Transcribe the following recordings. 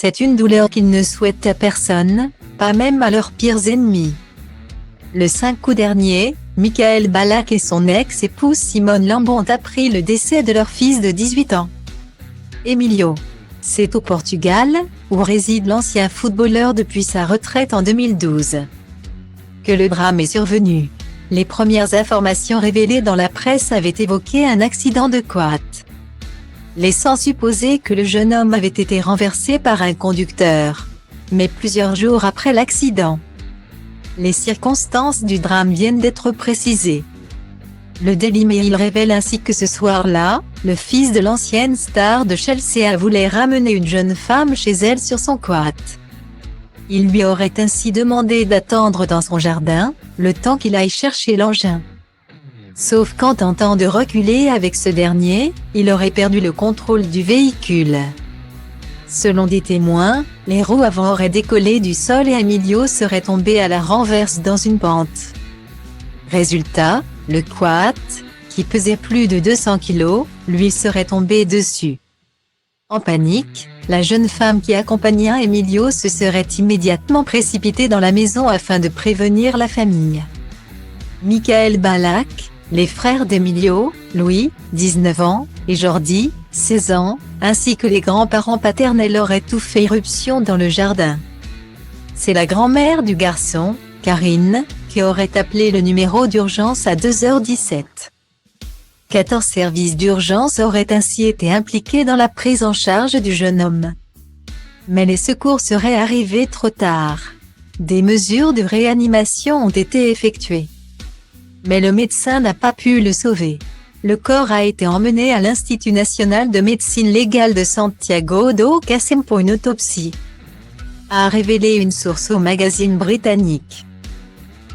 C'est une douleur qu'ils ne souhaitent à personne, pas même à leurs pires ennemis. Le 5 août dernier, Michael Ballack et son ex-épouse Simone Lambo ont appris le décès de leur fils de 18 ans. Emilio. C'est au Portugal, où réside l'ancien footballeur depuis sa retraite en 2012, que le drame est survenu. Les premières informations révélées dans la presse avaient évoqué un accident de quad, laissant supposer que le jeune homme avait été renversé par un conducteur. Mais plusieurs jours après l'accident, les circonstances du drame viennent d'être précisées. Le Daily Mail révèle ainsi que ce soir-là, le fils de l'ancienne star de Chelsea voulait ramener une jeune femme chez elle sur son quad. Il lui aurait ainsi demandé d'attendre dans son jardin, le temps qu'il aille chercher l'engin. Sauf qu'en tentant de reculer avec ce dernier, il aurait perdu le contrôle du véhicule. Selon des témoins, les roues avant auraient décollé du sol et Emilio serait tombé à la renverse dans une pente. Résultat, le quad, qui pesait plus de 200 kg, lui serait tombé dessus. En panique, la jeune femme qui accompagnait Emilio se serait immédiatement précipitée dans la maison afin de prévenir la famille. Michael Ballack, les frères d'Emilio, Louis, 19 ans, et Jordi, 16 ans, ainsi que les grands-parents paternels auraient tout fait irruption dans le jardin. C'est la grand-mère du garçon, Karine, qui aurait appelé le numéro d'urgence à 2h17. 14 services d'urgence auraient ainsi été impliqués dans la prise en charge du jeune homme. Mais les secours seraient arrivés trop tard. Des mesures de réanimation ont été effectuées. Mais le médecin n'a pas pu le sauver. Le corps a été emmené à l'Institut national de médecine légale de Santiago do Cacém pour une autopsie, a révélé une source au magazine britannique.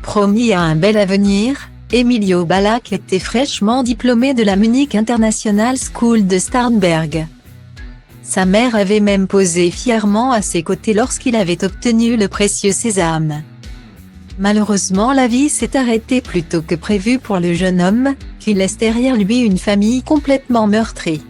Promis à un bel avenir, Emilio Ballack était fraîchement diplômé de la Munich International School de Starnberg. Sa mère avait même posé fièrement à ses côtés lorsqu'il avait obtenu le précieux sésame. Malheureusement, la vie s'est arrêtée plus tôt que prévu pour le jeune homme, qui laisse derrière lui une famille complètement meurtrie.